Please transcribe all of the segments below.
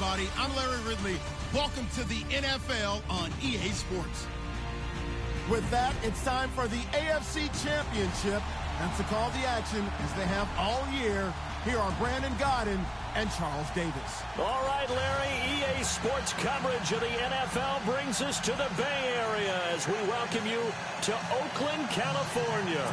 everybody. I'm Larry Ridley. Welcome to the NFL on EA Sports. With that, it's time for the AFC Championship. And to call the action, as they have all year, here are Brandon Godden and Charles Davis. All right, Larry, EA Sports coverage of the NFL brings us to the Bay Area as we welcome you to Oakland, California.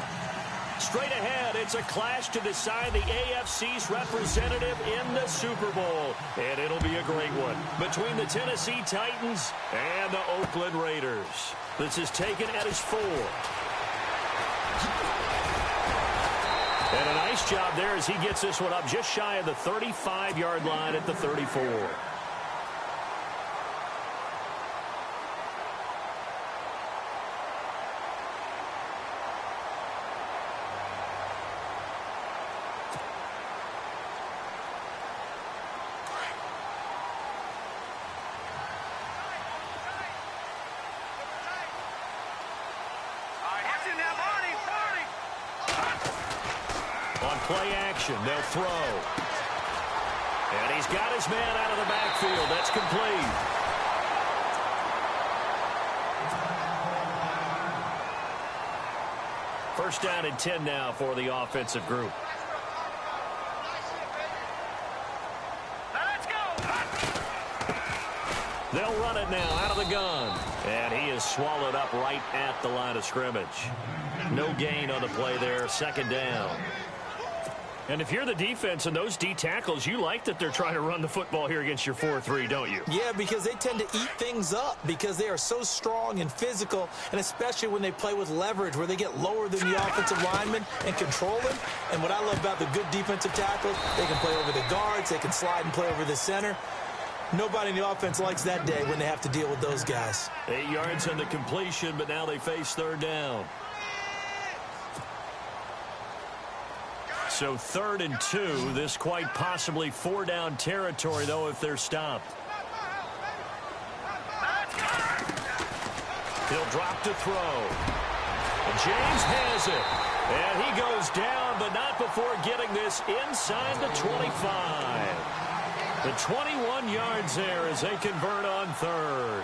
Straight ahead, it's a clash to decide the AFC's representative in the Super Bowl. And it'll be a great one between the Tennessee Titans and the Oakland Raiders. This is taken at his 4. And a nice job there as he gets this one up just shy of the 35-yard line at the 34. On play action, they'll throw. And he's got his man out of the backfield. That's complete. First down and 10 now for the offensive group. Let's go. They'll run it now out of the gun. And he is swallowed up right at the line of scrimmage. No gain on the play there. Second down. And if you're the defense and those D tackles, you like that they're trying to run the football here against your 4-3, don't you? Yeah, because they tend to eat things up because they are so strong and physical, and especially when they play with leverage where they get lower than the offensive linemen and control them. And what I love about the good defensive tackles, they can play over the guards, they can slide and play over the center. Nobody in the offense likes that day when they have to deal with those guys. 8 yards on the completion, but now they face third down. So 3rd and 2, this quite possibly 4-down territory, though, if they're stopped. He'll drop to throw. And James has it. And he goes down, but not before getting this inside the 25. The 21 yards there as they convert on 3rd.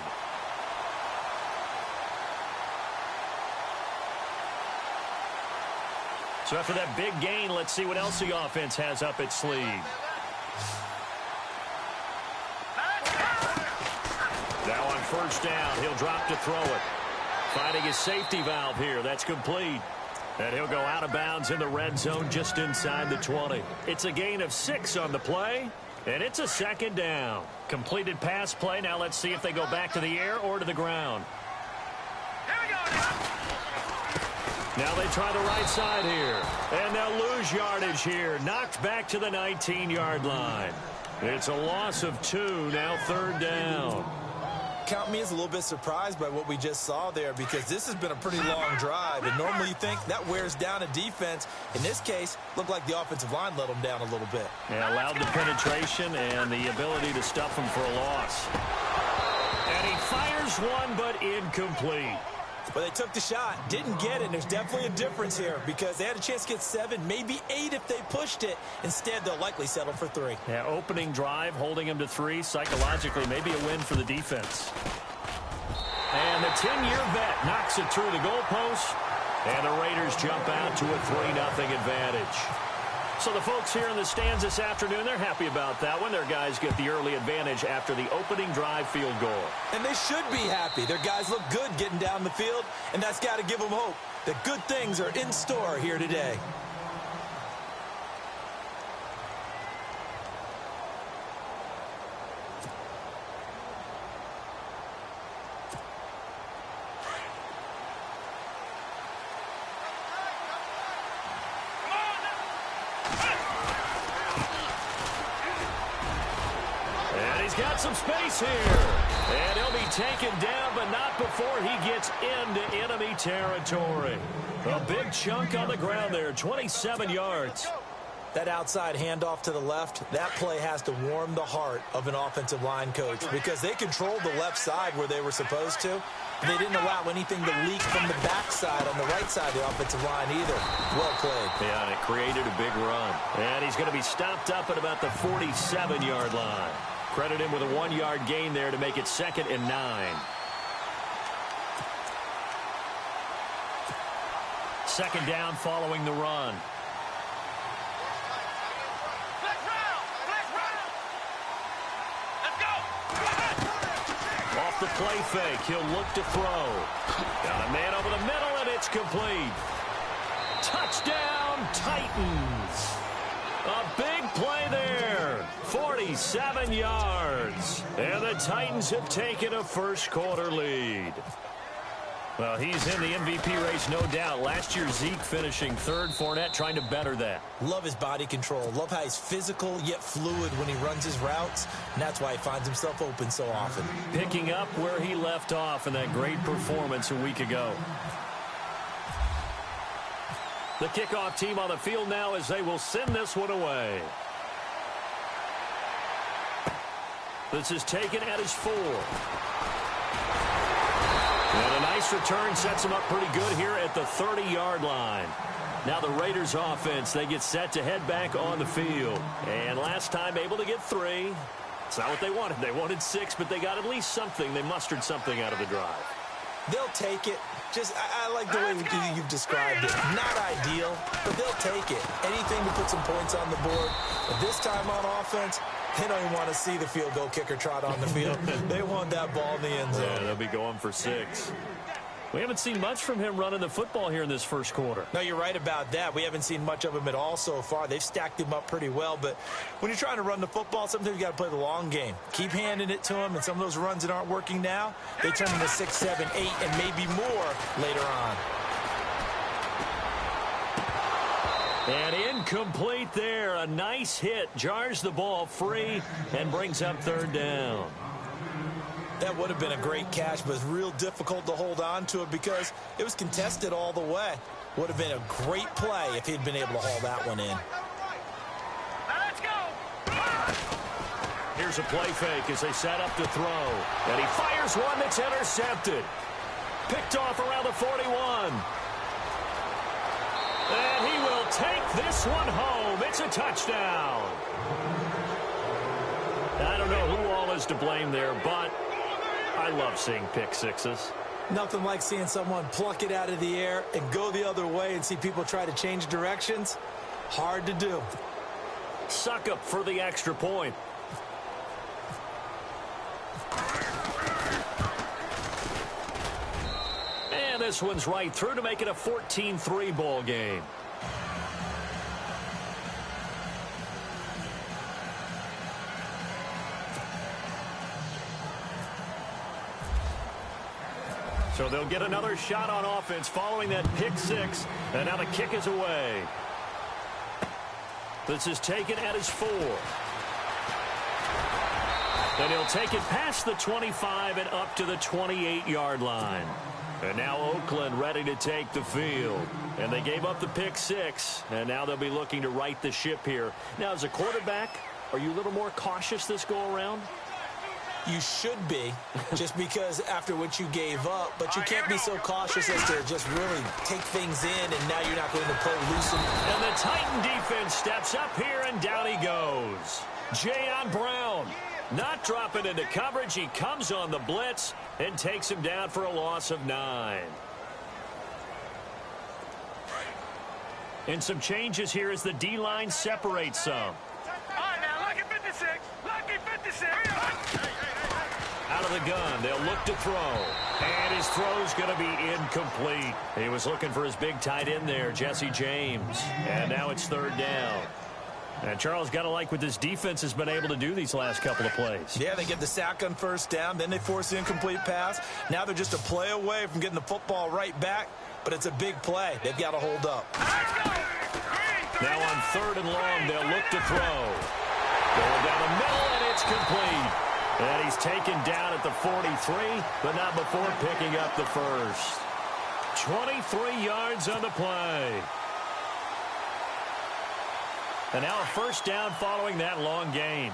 So after that big gain, let's see what else the offense has up its sleeve. Now on first down, he'll drop to throw it. Finding his safety valve here. That's complete. And he'll go out of bounds in the red zone just inside the 20. It's a gain of 6 on the play, and it's a second down. Completed pass play. Now let's see if they go back to the air or to the ground. Now they try the right side here. And they'll lose yardage here. Knocked back to the 19-yard line. It's a loss of 2. Now 3rd down. Count me as a little bit surprised by what we just saw there because this has been a pretty long drive. And normally you think that wears down a defense. In this case, looked like the offensive line let them down a little bit. Yeah, allowed the penetration and the ability to stuff them for a loss. And he fires one, but incomplete. But they took the shot, didn't get it, and there's definitely a difference here because they had a chance to get 7, maybe 8 if they pushed it. Instead, they'll likely settle for 3. Yeah, opening drive, holding them to 3, psychologically, maybe a win for the defense. And the 10-year vet knocks it through the goalpost, and the Raiders jump out to a 3-0 advantage. So the folks here in the stands this afternoon, they're happy about that one. Their guys get the early advantage after the opening drive field goal. And they should be happy. Their guys look good getting down the field, and that's got to give them hope that good things are in store here today. Got some space here. And he'll be taken down, but not before he gets into enemy territory. A big chunk on the ground there, 27 yards. That outside handoff to the left, that play has to warm the heart of an offensive line coach because they controlled the left side where they were supposed to. They didn't allow anything to leak from the backside on the right side of the offensive line either. Well played. Yeah, and it created a big run. And he's going to be stopped up at about the 47-yard line. credit him with a 1-yard gain there to make it 2nd and 9. Second down following the run. Off the play fake, he'll look to throw. Got a man over the middle, and it's complete. Touchdown, Titans. A big play there. 47 yards. And the Titans have taken a first-quarter lead. Well, he's in the MVP race, no doubt. Last year, Zeke finishing 3rd. Fournette trying to better that. Love his body control. Love how he's physical yet fluid when he runs his routes. And that's why he finds himself open so often. Picking up where he left off in that great performance a week ago. The kickoff team on the field now as they will send this one away. This is taken at his 4. And a nice return sets them up pretty good here at the 30-yard line. Now the Raiders offense, they get set to head back on the field. And last time able to get 3. It's not what they wanted. They wanted 6, but they got at least something. They mustered something out of the drive. They'll take it. Just, I like the way you've described it. Not ideal, but they'll take it. Anything to put some points on the board. But this time on offense, they don't even want to see the field goal kicker trot on the field. They want that ball in the end zone. Yeah, they'll be going for 6. We haven't seen much from him running the football here in this first quarter. No, you're right about that. We haven't seen much of him at all so far. They've stacked him up pretty well, but when you're trying to run the football, sometimes you got to play the long game. Keep handing it to him, and some of those runs that aren't working now, they turn into 6, 7, 8, and maybe more later on. And incomplete there. A nice hit. Jars the ball free and brings up 3rd down. That would have been a great catch, but it's real difficult to hold on to it because it was contested all the way. Would have been a great play if he'd been able to haul that one in. Let's go. Here's a play fake as they set up to throw. And he fires one that's intercepted. Picked off around the 41. And he will take this one home. It's a touchdown. I don't know who all is to blame there, but I love seeing pick sixes. Nothing like seeing someone pluck it out of the air and go the other way and see people try to change directions. Hard to do. Suck up for the extra point. And this one's right through to make it a 14-3 ball game. So they'll get another shot on offense following that pick 6. And now the kick is away. This is taken at his 4. And he'll take it past the 25 and up to the 28-yard line. And now Oakland ready to take the field. And they gave up the pick 6. And now they'll be looking to right the ship here. Now, as a quarterback, are you a little more cautious this go-around? You should be, just because after what you gave up. But you can't be so cautious as to just really take things in, and now you're not going to play loose. And the Titan defense steps up here, and down he goes. Jayon Brown not dropping into coverage. He comes on the blitz and takes him down for a loss of 9. And some changes here as the D-line separates some. All right, now, lucky 56. Lucky 56. Out of the gun, they'll look to throw. And his throw's going to be incomplete. He was looking for his big tight end there, Jesse James. And now it's 3rd down. And Charles, got to like what this defense has been able to do these last couple of plays. Yeah, they get the sack on 1st down, then they force the incomplete pass. Now they're just a play away from getting the football right back, but it's a big play. They've got to hold up. Now on 3rd and long, they'll look to throw. Going down the middle, and it's complete. And he's taken down at the 43, but not before picking up the first. 23 yards on the play. And now a 1st down following that long gain.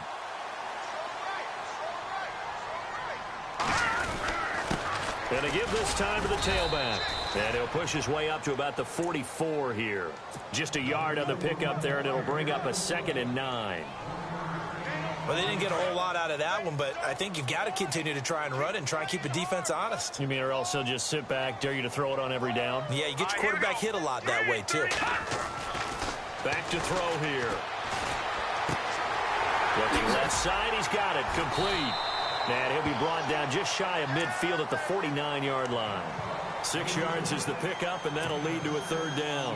And to give this time to the tailback. And he'll push his way up to about the 44 here. Just a yard on the pickup there, and it'll bring up a 2nd and 9. Well, they didn't get a whole lot out of that one, but I think you've got to continue to try and run and try and keep the defense honest. You mean or else they'll just sit back, dare you to throw it on every down? Yeah, you get your quarterback hit a lot that way, too. Back to throw here. Looking left side, he's got it. Complete. And he'll be brought down just shy of midfield at the 49-yard line. 6 yards is the pickup, and that'll lead to a third down.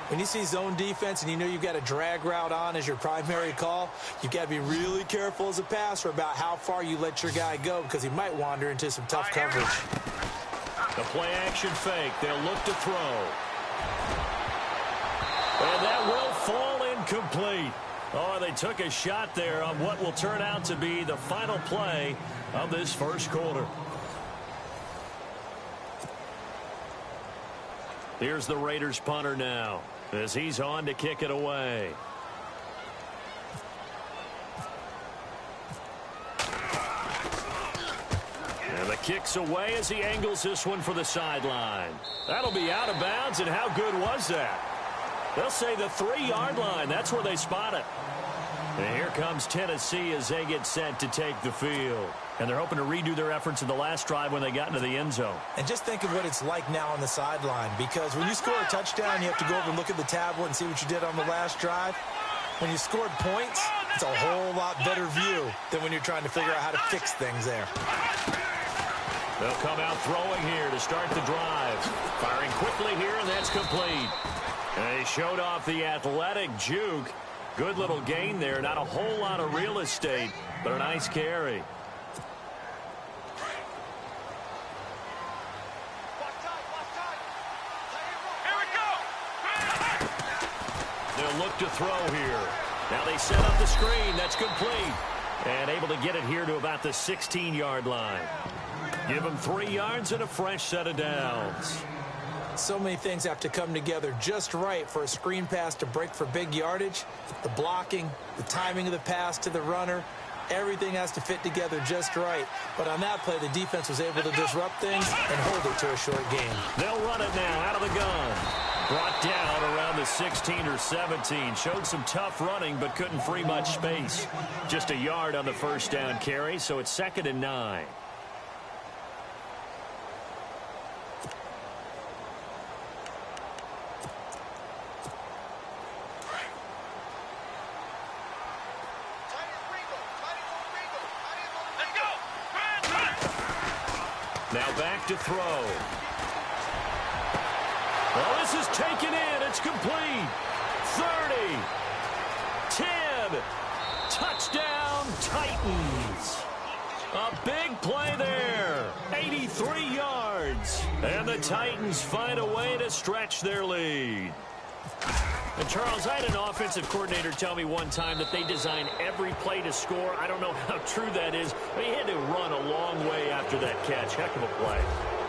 When you see zone defense and you know you've got a drag route on as your primary call, you've got to be really careful as a passer about how far you let your guy go because he might wander into some tough coverage. The play-action fake. They'll look to throw. And that will fall incomplete. Oh, they took a shot there on what will turn out to be the final play of this first quarter. Here's the Raiders punter now as he's on to kick it away. And the kick's away as he angles this one for the sideline. That'll be out of bounds, and how good was that? They'll say the 3-yard line. That's where they spot it. And here comes Tennessee as they get set to take the field. And they're hoping to redo their efforts in the last drive when they got into the end zone. And just think of what it's like now on the sideline, because when you score a touchdown, you have to go over and look at the tablet and see what you did on the last drive. When you scored points, it's a whole lot better view than when you're trying to figure out how to fix things there. They'll come out throwing here to start the drive. Firing quickly here, and that's complete. And he showed off the athletic juke. Good little gain there. Not a whole lot of real estate, but a nice carry. They'll look to throw here. Now they set up the screen. That's complete. And able to get it here to about the 16-yard line. Give them 3 yards and a fresh set of downs. So many things have to come together just right for a screen pass to break for big yardage. The blocking, the timing of the pass to the runner, everything has to fit together just right. But on that play, the defense was able to disrupt things and hold it to a short game. They'll run it now out of the gun. Brought down around the 16 or 17. Showed some tough running, but couldn't free much space. Just a yard on the first down carry, so it's 2nd and 9. Now back to throw. Well, this is taken in. It's complete. 30. 10. Touchdown, Titans. A big play there. 83 yards. And the Titans find a way to stretch their lead. And, Charles, I had an offensive coordinator tell me one time that they design every play to score. I don't know how true that is, but he had to run a long way after that catch. Heck of a play.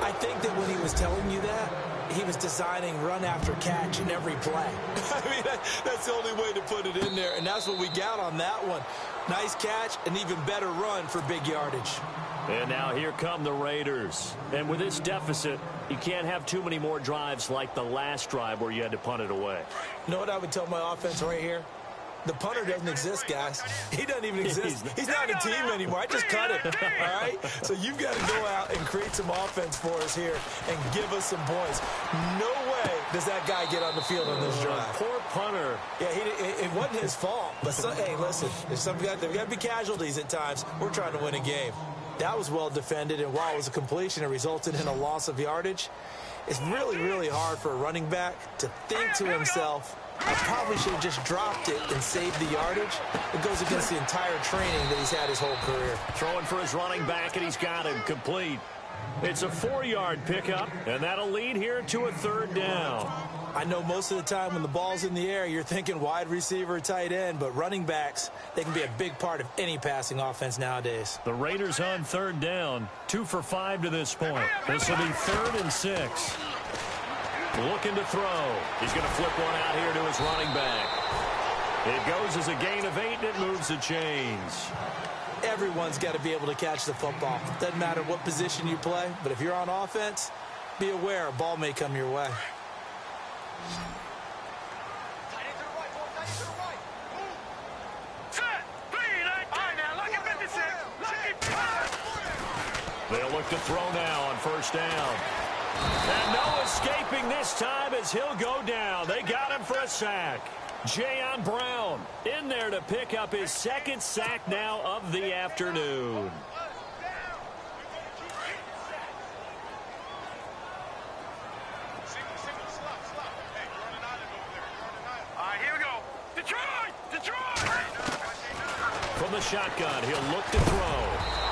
I think that when he was telling you that, he was designing run after catch in every play. I mean, that's the only way to put it in there, and that's what we got on that one. Nice catch, an even better run for big yardage. And now here come the Raiders. And with this deficit, you can't have too many more drives like the last drive where you had to punt it away. You know what I would tell my offense right here? The punter doesn't exist, guys. He doesn't even exist. He's not a team anymore. I just cut it, all right? So you've got to go out and create some offense for us here and give us some points. No way does that guy get on the field on this drive. Poor punter. Yeah, it wasn't his fault. But, hey, listen, there's got to be casualties at times. We're trying to win a game. That was well defended, and while it was a completion, it resulted in a loss of yardage. It's really, really hard for a running back to think to himself, I probably should have just dropped it and saved the yardage. It goes against the entire training that he's had his whole career. Throwing for his running back, and he's got him complete. It's a 4-yard pickup, and that'll lead here to a third down. I know most of the time when the ball's in the air, you're thinking wide receiver, tight end, but running backs, they can be a big part of any passing offense nowadays. The Raiders on third down, 2 for 5 to this point. This will be 3rd and 6. Looking to throw. He's going to flip one out here to his running back. It goes as a gain of 8, and it moves the chains. Everyone's got to be able to catch the football. Doesn't matter what position you play, but if you're on offense, be aware a ball may come your way. Set. Bleed. I to throw now on first down. And no escaping this time as he'll go down. They got him for a sack. Jayon Brown in there to pick up his second sack now of the afternoon. Here we go. Detroit! Detroit! From the shotgun, he'll look to throw.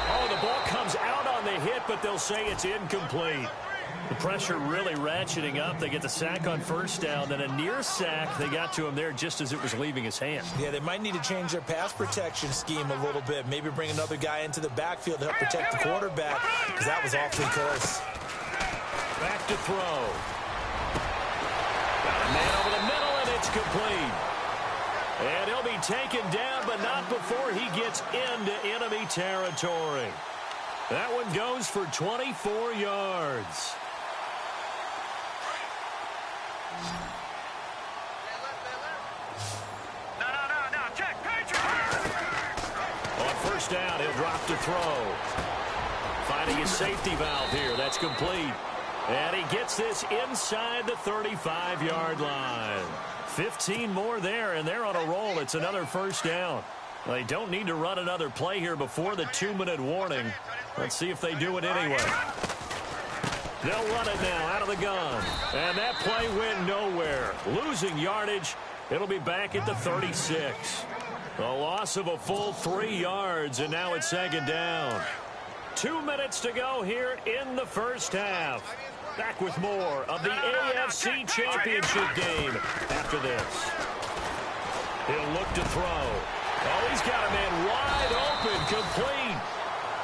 Oh, the ball comes out on the hit, but they'll say it's incomplete. The pressure really ratcheting up. They get the sack on first down, then a near sack. They got to him there just as it was leaving his hand. Yeah, they might need to change their pass protection scheme a little bit. Maybe bring another guy into the backfield to help protect the quarterback, because that was awfully close. Back to throw. Got a man over the middle, and it's complete. And he'll be taken down, but not before he gets into enemy territory. That one goes for 24 yards. No, check, Patriot! On first down, he'll drop to throw. Finding his safety valve here. That's complete. And he gets this inside the 35-yard line. 15 more there, and they're on a roll. It's another first down. They don't need to run another play here before the 2-minute warning. Let's see if they do it anyway. They'll run it now out of the gun. And that play went nowhere. Losing yardage. It'll be back at the 36. A loss of a full 3 yards, and now it's second down. 2 minutes to go here in the first half. Back with more of the AFC Championship game after this. He'll look to throw. Oh, he's got a man wide open, complete.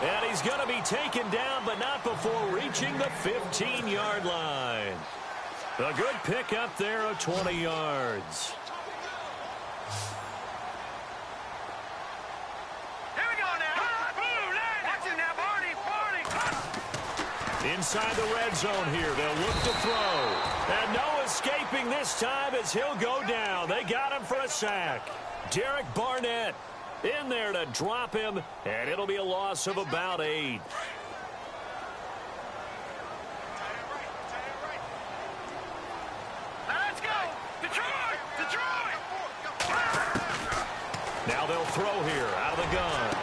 And he's going to be taken down, but not before reaching the 15-yard line. A good pickup there of 20 yards. Here we go now. Watch it now, Barney. Inside the red zone here, they'll look to throw. And no escaping this time as he'll go down. They got him for a sack. Derek Barnett in there to drop him, and it'll be a loss of about 8. Let's go. Detroit! Now they'll throw here out of the gun.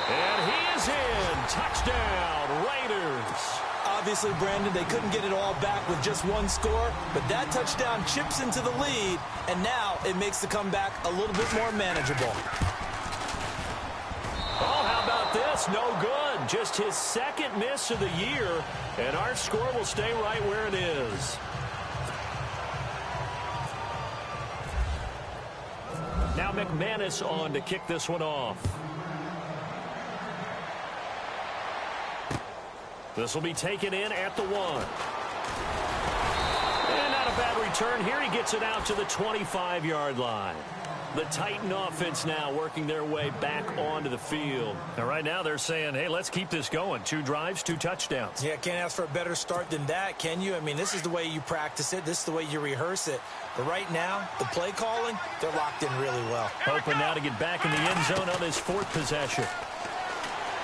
And he is in. Touchdown, Raiders. Obviously, Brandon, they couldn't get it all back with just one score, but that touchdown chips into the lead, and now it makes the comeback a little bit more manageable. Oh, how about this? No good. Just his second miss of the year, and our score will stay right where it is. Now McManus on to kick this one off. This will be taken in at the 1. And not a bad return here. He gets it out to the 25-yard line. The Titan offense now working their way back onto the field. And right now they're saying, hey, let's keep this going. 2 drives, 2 touchdowns. Yeah, can't ask for a better start than that, can you? I mean, this is the way you practice it. This is the way you rehearse it. But right now, the play calling, they're locked in really well. Hoping now to get back in the end zone on his 4th possession.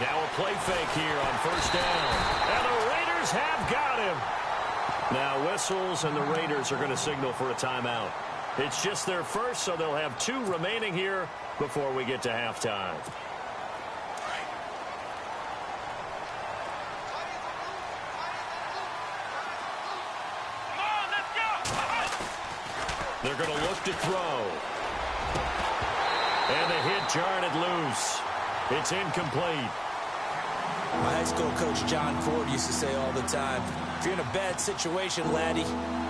Now a play fake here on first down. And the Raiders have got him. Now whistles, and the Raiders are going to signal for a timeout. It's just their first, so they'll have 2 remaining here before we get to halftime. Come on, let's go. They're going to look to throw. And the hit jarred it loose. It's incomplete. My high school coach, John Ford, used to say all the time, if you're in a bad situation, laddie,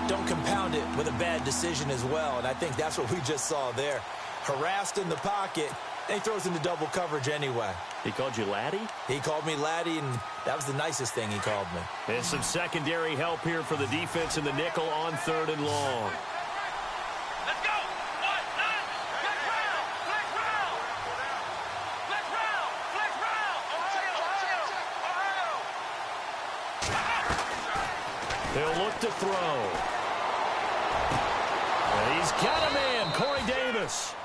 don't compound it with a bad decision as well. And I think that's what we just saw there. Harassed in the pocket, and he throws into double coverage anyway. He called you laddie? He called me laddie, and that was the nicest thing he called me. And some secondary help here for the defense in the nickel on 3rd and long. Let's go. Flex round. Ohio. They'll look to throw. And he's got a man, Corey Davis.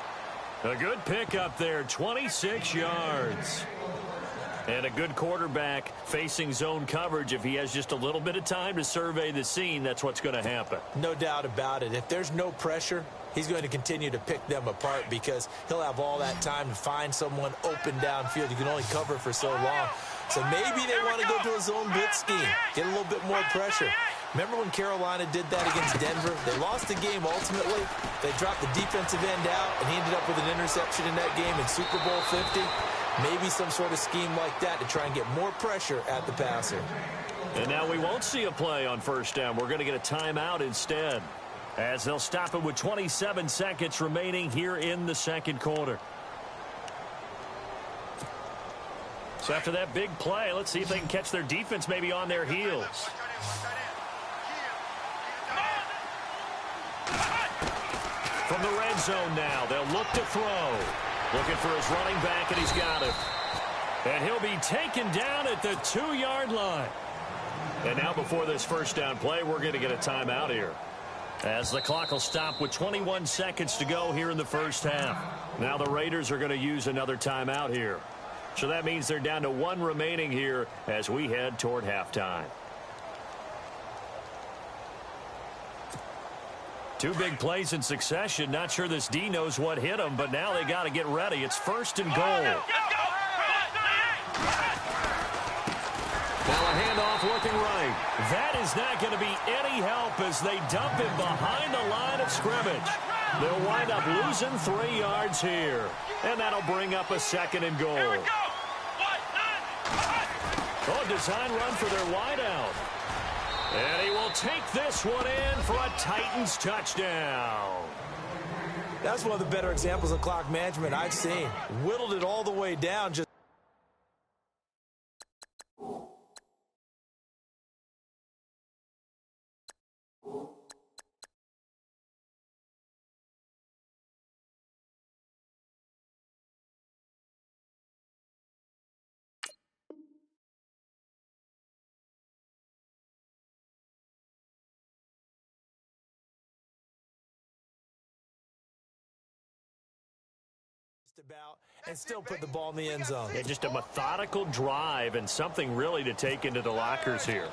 A good pick up there, 26 yards. And a good quarterback facing zone coverage, if he has just a little bit of time to survey the scene, that's what's going to happen. No doubt about it. If there's no pressure, he's going to continue to pick them apart because he'll have all that time to find someone open downfield. You can only cover for so long. So maybe they want to go to a zone blitz scheme, get a little bit more pressure. Remember when Carolina did that against Denver? They lost the game ultimately. They dropped the defensive end out, and he ended up with an interception in that game in Super Bowl 50. Maybe some sort of scheme like that to try and get more pressure at the passer. And now we won't see a play on first down. We're going to get a timeout instead, as they'll stop it with 27 seconds remaining here in the second quarter. So after that big play, let's see if they can catch their defense maybe on their heels. From the red zone now, they'll look to throw. Looking for his running back, and he's got him. And he'll be taken down at the 2-yard line. And now before this first down play, we're going to get a timeout here, as the clock will stop with 21 seconds to go here in the first half. Now the Raiders are going to use another timeout here. So that means they're down to 1 remaining here as we head toward halftime. 2 big plays in succession. Not sure this D knows what hit him, but now they got to get ready. It's first and goal. Now a handoff looking right. That is not going to be any help as they dump him behind the line of scrimmage. They'll wind up losing 3 yards here. And that'll bring up a second and goal. Oh, design run for their wideout. And he will take this one in for a Titans touchdown. That's one of the better examples of clock management I've seen. Whittled it all the way down. Just about and still put the ball in the end zone. Yeah, just a methodical drive and something really to take into the lockers here.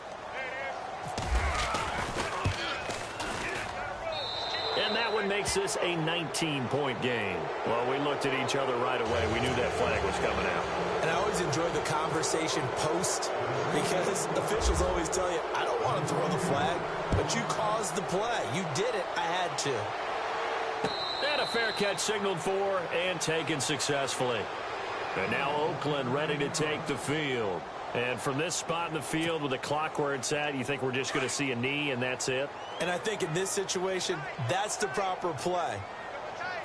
And that one makes this a 19-point game. Well, we looked at each other right away. We knew that flag was coming out. And I always enjoy the conversation post because officials always tell you, I don't want to throw the flag, but you caused the play. You did it. I had to. And a fair catch signaled for and taken successfully. And now Oakland ready to take the field. And from this spot in the field with the clock where it's at, you think we're just going to see a knee and that's it? And I think in this situation, that's the proper play.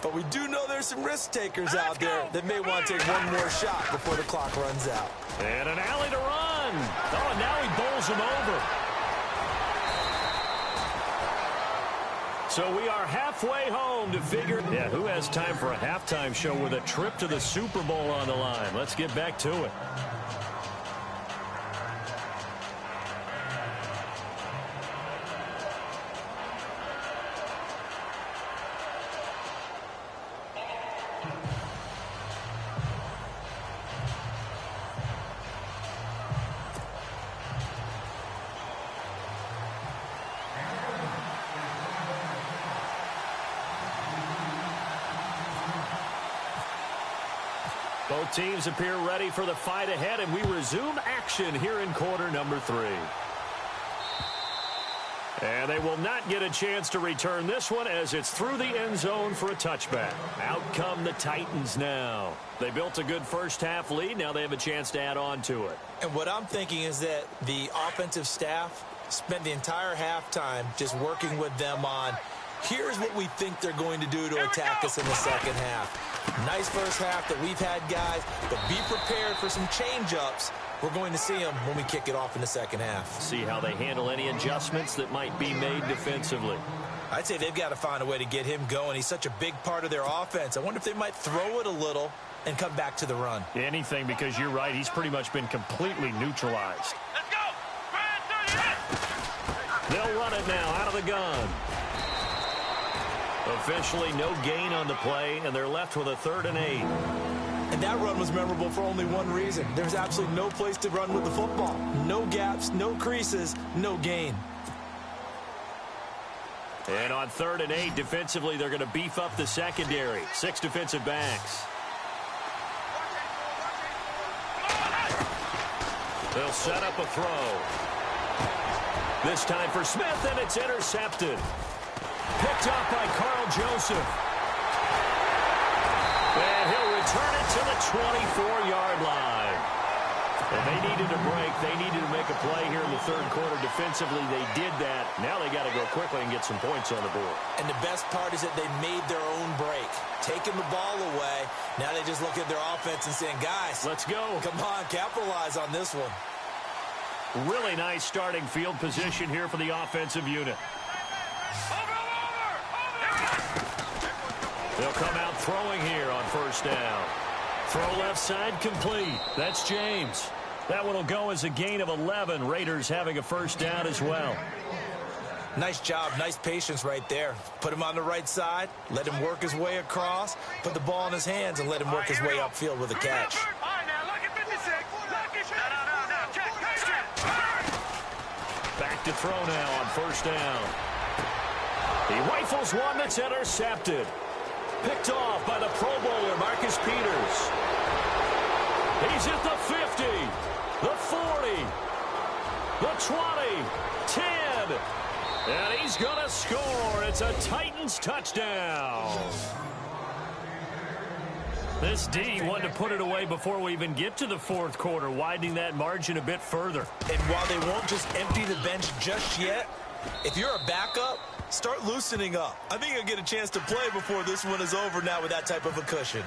But we do know there's some risk takers out there that may want to take one more shot before the clock runs out. And an alley to run. Oh, and now he bowls him over. So we are halfway home to figure, who has time for a halftime show with a trip to the Super Bowl on the line? Let's get back to it. Both teams appear ready for the fight ahead, and we resume action here in quarter number 3. And they will not get a chance to return this one as it's through the end zone for a touchback. Out come the Titans now. They built a good first half lead. Now they have a chance to add on to it. And what I'm thinking is that the offensive staff spent the entire halftime just working with them on, here's what we think they're going to do to attack us in the second half. Nice first half that we've had, guys, but be prepared for some change-ups. We're going to see them when we kick it off in the second half. See how they handle any adjustments that might be made defensively. I'd say they've got to find a way to get him going. He's such a big part of their offense. I wonder if they might throw it a little and come back to the run. Anything, because you're right. He's pretty much been completely neutralized. Let's go! They'll run it now out of the gun. Officially no gain on the play, and they're left with a 3rd and 8. And that run was memorable for only one reason. There's absolutely no place to run with the football. No gaps, no creases, no gain. And on 3rd and 8, defensively, they're going to beef up the secondary. 6 defensive backs. They'll set up a throw. This time for Smith, and it's intercepted. Picked up by Carl Joseph. And he'll return it to the 24-yard line. And they needed a break. They needed to make a play here in the 3rd quarter. Defensively, they did that. Now they got to go quickly and get some points on the board. And the best part is that they made their own break. Taking the ball away. Now they just look at their offense and saying, guys, let's go. Come on, capitalize on this one. Really nice starting field position here for the offensive unit. They'll come out throwing here on 1st down. Throw left side complete. That's James. That one will go as a gain of 11. Raiders having a 1st down as well. Nice job. Nice patience right there. Put him on the right side. Let him work his way across. Put the ball in his hands and let him work his way upfield with a catch. Back to throw now on 1st down. He rifles one that's intercepted. Picked off by the Pro Bowler, Marcus Peters. He's at the 50, the 40, the 20, 10. And he's going to score. It's a Titans touchdown. This D wanted to put it away before we even get to the 4th quarter, widening that margin a bit further. And while they won't just empty the bench just yet, if you're a backup, start loosening up. I think you'll get a chance to play before this one is over now with that type of a cushion.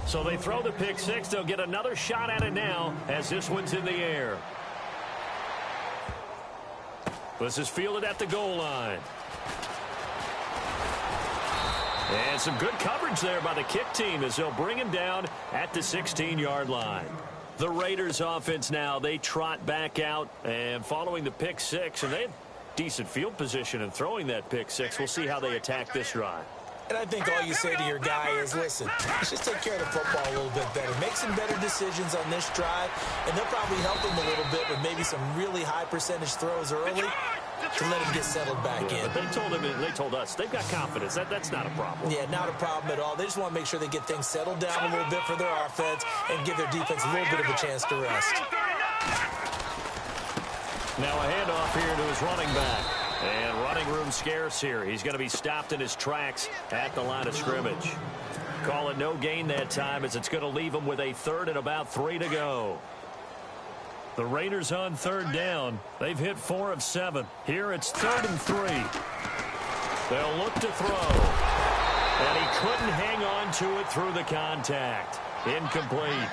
So they throw the pick 6. They'll get another shot at it now as this one's in the air. This is fielded at the goal line. And some good coverage there by the kick team as they'll bring him down at the 16-yard line. The Raiders offense now, they trot back out and following the pick 6, and they have decent field position in throwing that pick 6. We'll see how they attack this drive. And I think all you say to your guy is, listen, let's just take care of the football a little bit better. Make some better decisions on this drive, and they'll probably help him a little bit with maybe some really high percentage throws early to let him get settled back in. But they told us they've got confidence. That's not a problem. Yeah, not a problem at all. They just want to make sure they get things settled down a little bit for their offense and give their defense a little bit of a chance to rest. Now a handoff here to his running back. And running room scarce here. He's going to be stopped in his tracks at the line of scrimmage. Call it no gain that time as it's going to leave him with a 3rd and about 3 to go. The Raiders on 3rd down. They've hit 4 of 7. Here it's 3rd and 3. They'll look to throw. And he couldn't hang on to it through the contact. Incomplete.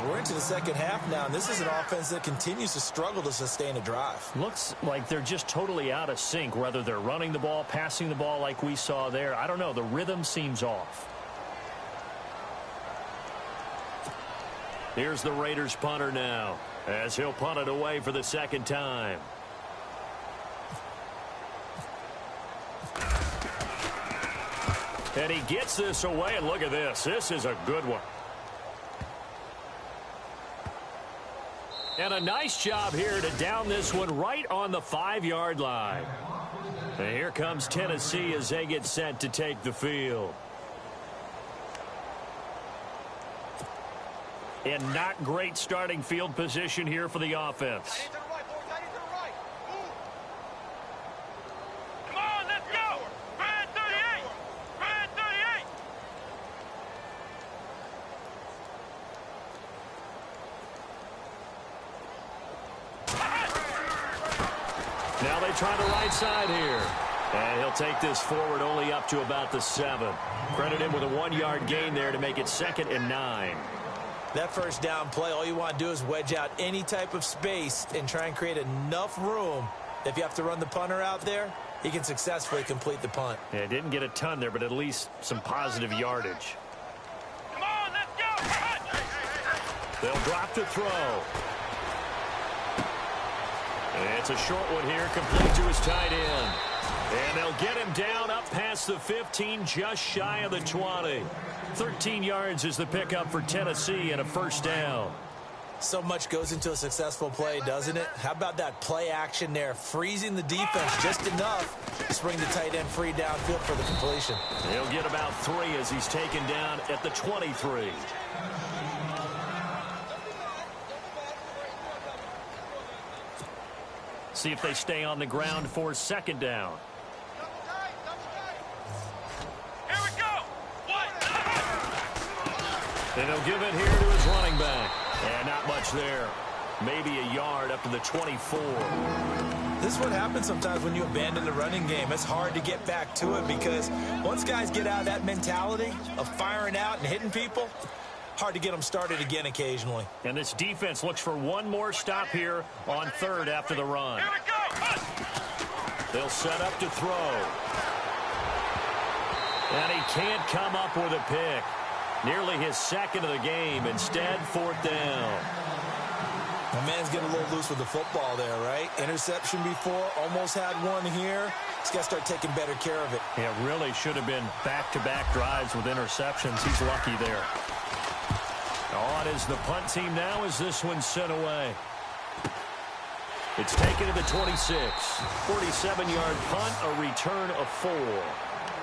We're into the 2nd half now, and this is an offense that continues to struggle to sustain a drive. Looks like they're just totally out of sync, whether they're running the ball, passing the ball like we saw there. I don't know. The rhythm seems off. Here's the Raiders punter now, as he'll punt it away for the 2nd time. And he gets this away, and look at this. This is a good one. And a nice job here to down this one right on the 5-yard line. And here comes Tennessee as they get set to take the field. And not great starting field position here for the offense. Come on, let's go! Red 38! Red 38! Now they try the right side here. And he'll take this forward only up to about the 7. Credit him with a 1-yard gain there to make it 2nd and 9. That 1st down play, all you want to do is wedge out any type of space and try and create enough room. If you have to run the punter out there, he can successfully complete the punt. Yeah, didn't get a ton there, but at least some positive yardage. Come on, let's go! They'll drop to throw. And it's a short one here, complete to his tight end. And they'll get him down up past the 15, just shy of the 20. 13 yards is the pickup for Tennessee and a first down. So much goes into a successful play, doesn't it? How about that play action there, freezing the defense just enough to bring the tight end free downfield for the completion. He'll get about 3 as he's taken down at the 23. See if they stay on the ground for second down. Here we go. And he'll give it here to his running back. And not much there. Maybe a yard up to the 24. This is what happens sometimes when you abandon the running game. It's hard to get back to it because once guys get out of that mentality of firing out and hitting people, hard to get them started again occasionally. And this defense looks for one more stop here on third after the run. Here we go. They'll set up to throw. And he can't come up with a pick. Nearly his second of the game. Instead, fourth down. My man's getting a little loose with the football there, right? Interception before, almost had one here. He's got to start taking better care of it. Yeah, really should have been back-to-back drives with interceptions. He's lucky there. On is the punt team now as this one's sent away. It's taken to the 26. 47-yard punt, a return of 4.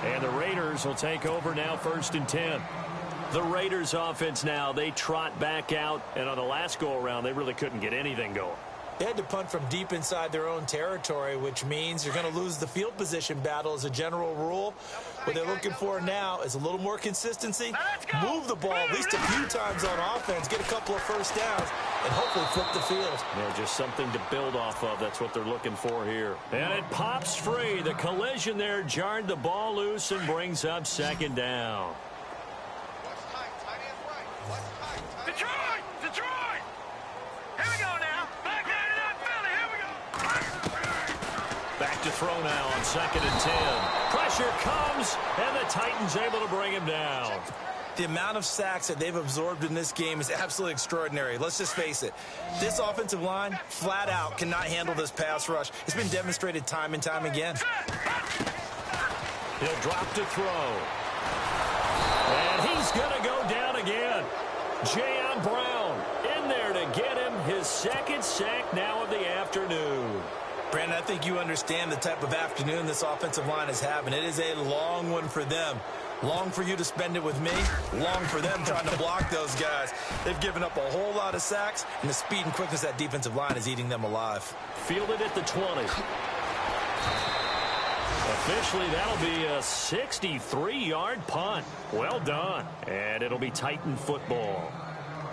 And the Raiders will take over now, 1st and 10. The Raiders offense now, they trot back out, and on the last go-around, they really couldn't get anything going. They had to punt from deep inside their own territory, which means you're going to lose the field position battle as a general rule. What they're looking for now is a little more consistency, move the ball at least a few times on offense, get a couple of first downs, and hopefully flip the field. Yeah, just something to build off of. That's what they're looking for here. And it pops free. The collision there jarred the ball loose and brings up second down. Detroit! Detroit! Here we go now. Back out of that Philly. Here we go. Back to throw now on 2nd and 10. Pressure comes, and the Titans able to bring him down. The amount of sacks that they've absorbed in this game is absolutely extraordinary. Let's just face it. This offensive line, flat out, cannot handle this pass rush. It's been demonstrated time and time again. He'll drop to throw. And he's going to go down again. Jayon Brown in there to get him his second sack now of the afternoon. Brandon, I think you understand the type of afternoon this offensive line is having. It is a long one for them. Long for you to spend it with me. Long for them trying to block those guys. They've given up a whole lot of sacks, and the speed and quickness of that defensive line is eating them alive. Fielded at the 20. Officially, that'll be a 63-yard punt. Well done. And it'll be Titan football.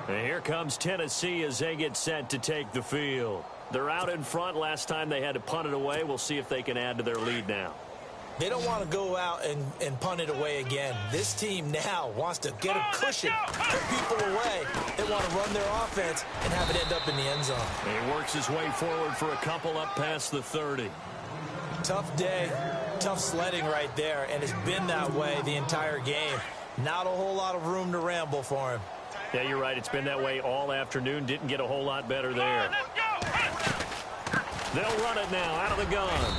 And here comes Tennessee as they get set to take the field. They're out in front. Last time they had to punt it away. We'll see if they can add to their lead now. They don't want to go out and punt it away again. This team now wants to get a cushion, put people away. They want to run their offense and have it end up in the end zone. He works his way forward for a couple up past the 30. Tough day, tough sledding right there, and it's been that way the entire game. Not a whole lot of room to ramble for him. Yeah, you're right. It's been that way all afternoon. Didn't get a whole lot better there. They'll run it now out of the gun.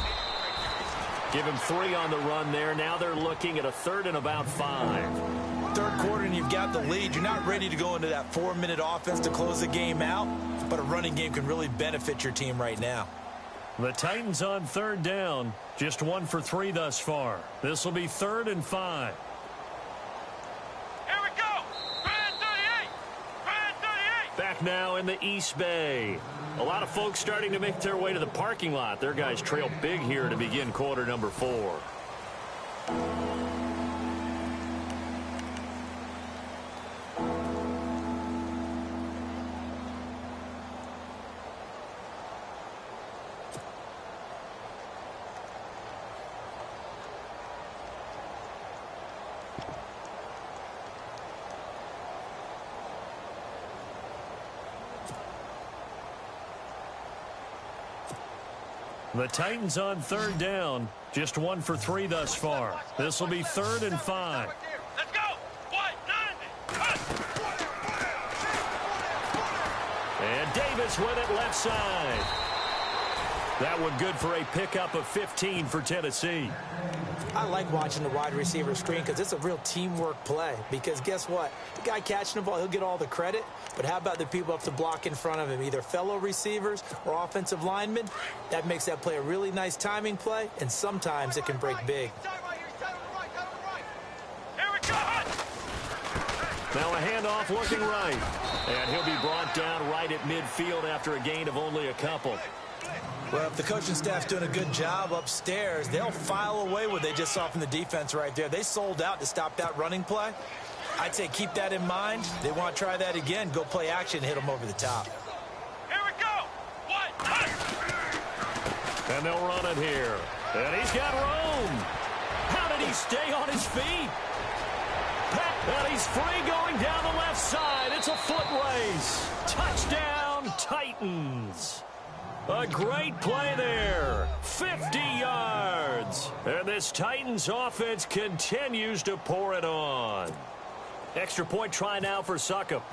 Give him 3 on the run there. Now they're looking at a 3rd and about 5. Third quarter and you've got the lead. You're not ready to go into that 4-minute offense to close the game out, but a running game can really benefit your team right now. The Titans on 3rd down. Just 1 for 3 thus far. This will be 3rd and 5. Here we go. Brand 38. Brand 38. Back now in the East Bay. A lot of folks starting to make their way to the parking lot. Their guys trail big here to begin quarter number 4. The Titans on 3rd down. Just 1 for 3 thus far. This will be 3rd and 5. Let's go. White 90. And Davis with it left side. That one good for a pickup of 15 for Tennessee. I like watching the wide receiver screen because it's a real teamwork play. Because guess what? The guy catching the ball, he'll get all the credit. But how about the people up to block in front of him, either fellow receivers or offensive linemen? That makes that play a really nice timing play, and sometimes it can break big. Now a handoff looking right. And he'll be brought down right at midfield after a gain of only a couple. Well, if the coaching staff's doing a good job upstairs, they'll file away what they just saw from the defense right there. They sold out to stop that running play. I'd say keep that in mind. They want to try that again. Go play action, hit them over the top. Here we go. One. And they'll run it here. And he's got room. How did he stay on his feet? And he's free going down the left side. It's a foot race. Touchdown, Titans. A great play there. 50 yards. And this Titans offense continues to pour it on. Extra point try now for Succop.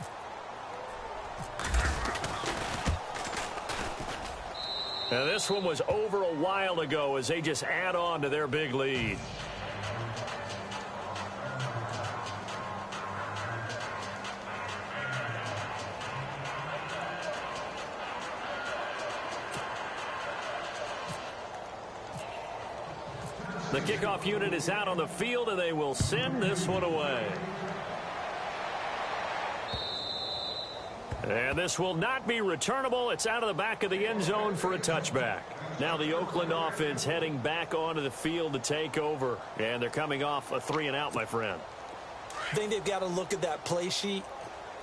And this one was over a while ago as they just add on to their big lead. The kickoff unit is out on the field, and they will send this one away. And this will not be returnable. It's out of the back of the end zone for a touchback. Now the Oakland offense heading back onto the field to take over. And they're coming off a 3-and-out, my friend. I think they've got to look at that play sheet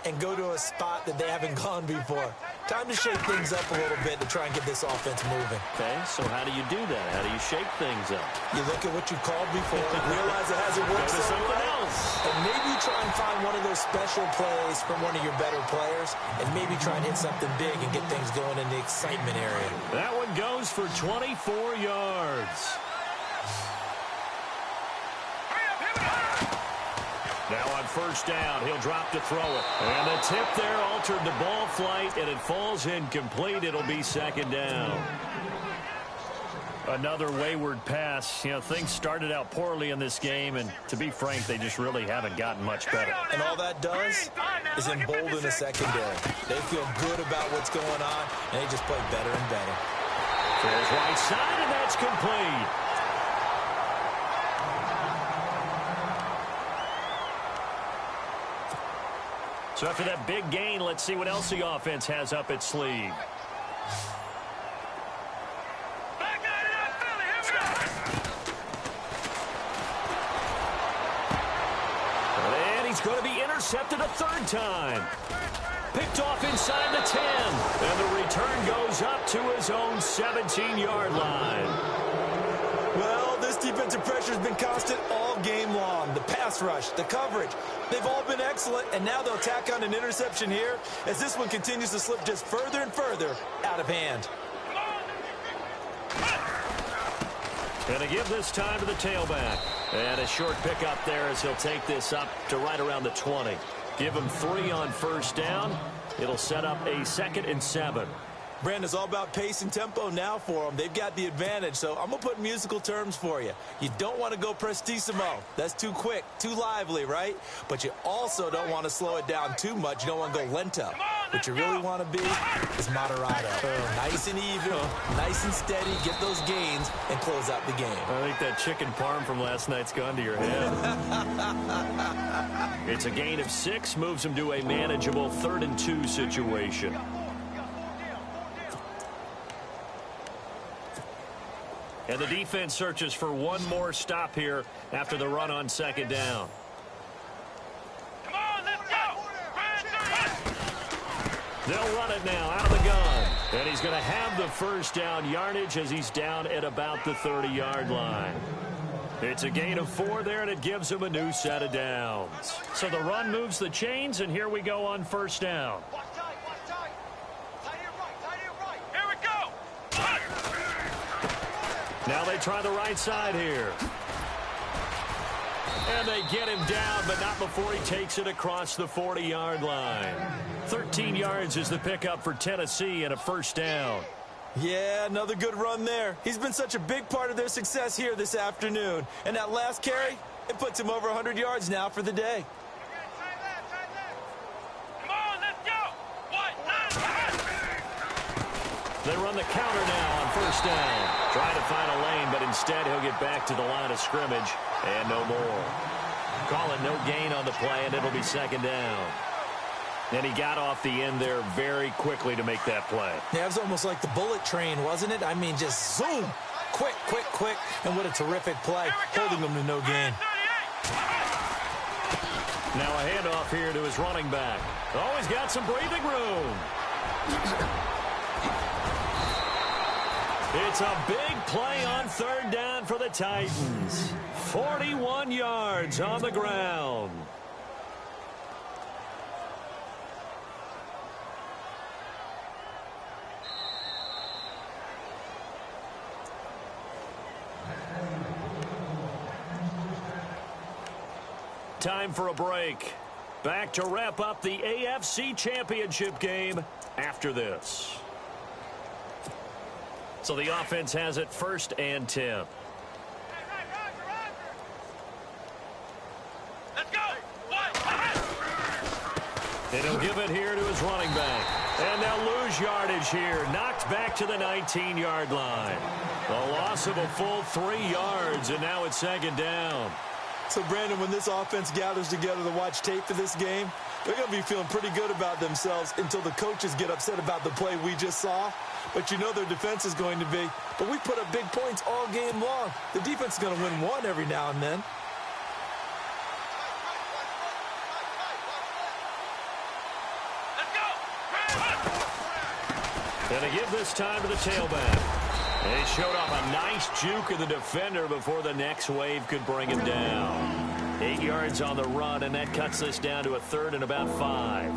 and go to a spot that they haven't gone before. Time to shake things up a little bit to try and get this offense moving. Okay, so how do you do that? How do you shake things up? You look at what you called before, realize it hasn't worked Go to something else. and maybe you try and find one of those special plays from one of your better players, and maybe try and hit something big and get things going in the excitement area. That one goes for 24 yards. Now on first down, he'll drop to throw it. And the tip there altered the ball flight, and it falls incomplete. It'll be second down. Another wayward pass. You know, things started out poorly in this game, and to be frank, they just really haven't gotten much better. And all that does is embolden the secondary. They feel good about what's going on, and they just play better and better. Throws right side, and that's complete. So after that big gain, let's see what else the offense has up its sleeve. And he's going to be intercepted a third time. Picked off inside the 10. And the return goes up to his own 17-yard line. Well, this defensive pressure has been constant all game long. The pass rush, the coverage, they've all been excellent, and now they'll tack on an interception here as this one continues to slip just further and further out of hand. And to give this time to the tailback. And a short pickup there as he'll take this up to right around the 20. Give him 3 on first down. It'll set up a 2nd and 7. Brandon, it's all about pace and tempo now for them. They've got the advantage, so I'm going to put musical terms for you. You don't want to go prestissimo. That's too quick, too lively, right? But you also don't want to slow it down too much. You don't want to go lento. What you really want to be is moderato. Nice and even, nice and steady, get those gains, and close out the game. I think that chicken parm from last night's gone to your head. It's a gain of 6, moves him to a manageable 3rd and 2 situation. And the defense searches for one more stop here after the run on second down. Come on, let's go! They'll run it now out of the gun. And he's going to have the first down yardage as he's down at about the 30-yard line. It's a gain of 4 there, and it gives him a new set of downs. So the run moves the chains, and here we go on first down. Now they try the right side here. And they get him down, but not before he takes it across the 40-yard line. 13 yards is the pickup for Tennessee and a first down. Yeah, another good run there. He's been such a big part of their success here this afternoon. And that last carry, it puts him over 100 yards now for the day. Come on, let's go. They run the counter now on first down. Trying to find a lane, but instead he'll get back to the line of scrimmage and no more. Call it no gain on the play, and it'll be second down. And he got off the end there very quickly to make that play. Yeah, it was almost like the bullet train, wasn't it? I mean, just zoom. Quick, quick, quick. And what a terrific play, holding them to no gain. Now a handoff here to his running back. Oh, he's got some breathing room. It's a big play on third down for the Titans. 41 yards on the ground. Time for a break. Back to wrap up the AFC Championship game after this. So the offense has it 1st and 10. Let's go. And he'll give it here to his running back. And they'll lose yardage here. Knocked back to the 19-yard line. A loss of a full 3 yards, and now it's second down. So, Brandon, when this offense gathers together to watch tape for this game, they're going to be feeling pretty good about themselves until the coaches get upset about the play we just saw. But you know their defense is going to be. But we put up big points all game long. The defense is going to win one every now and then. And they give this time to the tailback. They showed off a nice juke of the defender before the next wave could bring him down. 8 yards on the run, and that cuts this down to a 3rd and about 5.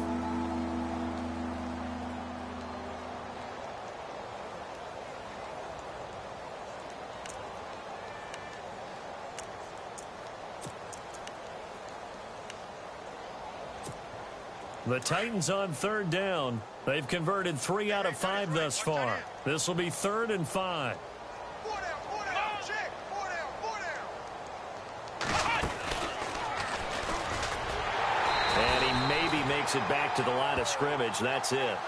The Titans on 3rd down. They've converted 3 out of 5 thus far. This will be 3rd and 5. And he maybe makes it back to the line of scrimmage. That's it.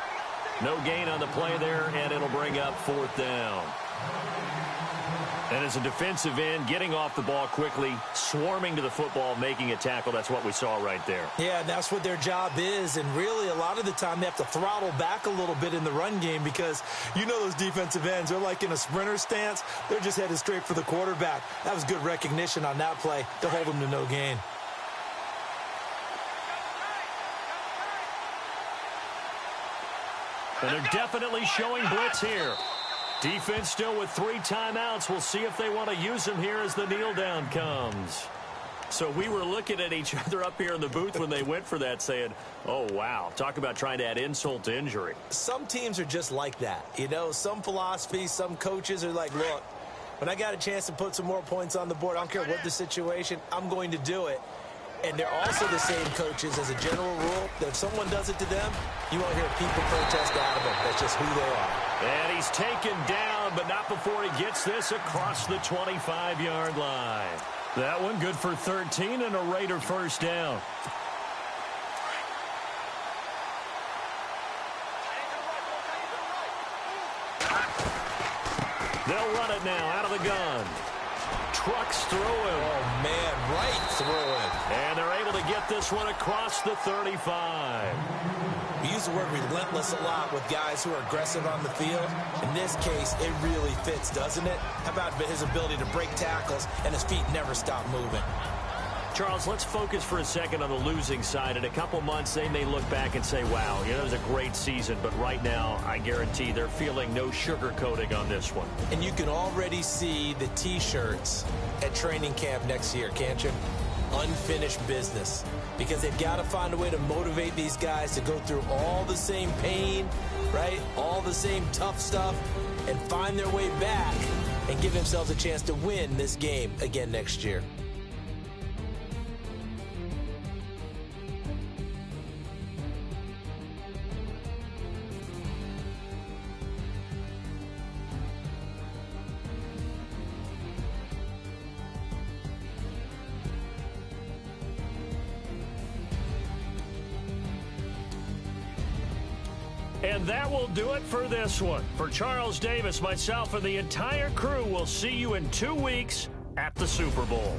No gain on the play there, and it'll bring up 4th down. And as a defensive end, getting off the ball quickly, swarming to the football, making a tackle, that's what we saw right there. Yeah, and that's what their job is. And really, a lot of the time, they have to throttle back a little bit in the run game because you know those defensive ends, they're like in a sprinter stance. They're just headed straight for the quarterback. That was good recognition on that play to hold them to no gain. And they're definitely showing blitz here. Defense still with 3 timeouts. We'll see if they want to use them here as the kneel down comes. So we were looking at each other up here in the booth when they went for that saying, oh, wow, talk about trying to add insult to injury. Some teams are just like that. You know, some philosophies, some coaches are like, look, when I got a chance to put some more points on the board, I don't care what the situation, I'm going to do it. And they're also the same coaches as a general rule that if someone does it to them, you won't hear people protest out of them. That's just who they are. And he's taken down, but not before he gets this across the 25-yard line. That one good for 13 and a Raider first down. They'll run it now out of the gun. Trucks through him. Oh, man, right through him. And they're able to get this one across the 35. We use the word relentless a lot with guys who are aggressive on the field. In this case, it really fits, doesn't it? How about his ability to break tackles and his feet never stop moving? Charles, let's focus for a second on the losing side. In a couple months, they may look back and say, wow, you know, it was a great season. But right now, I guarantee they're feeling no sugarcoating on this one. And you can already see the T-shirts at training camp next year, can't you? Unfinished business. Because they've got to find a way to motivate these guys to go through all the same pain, right? All the same tough stuff, and find their way back and give themselves a chance to win this game again next year. And that will do it for this one. For Charles Davis, myself, and the entire crew, we'll see you in 2 weeks at the Super Bowl.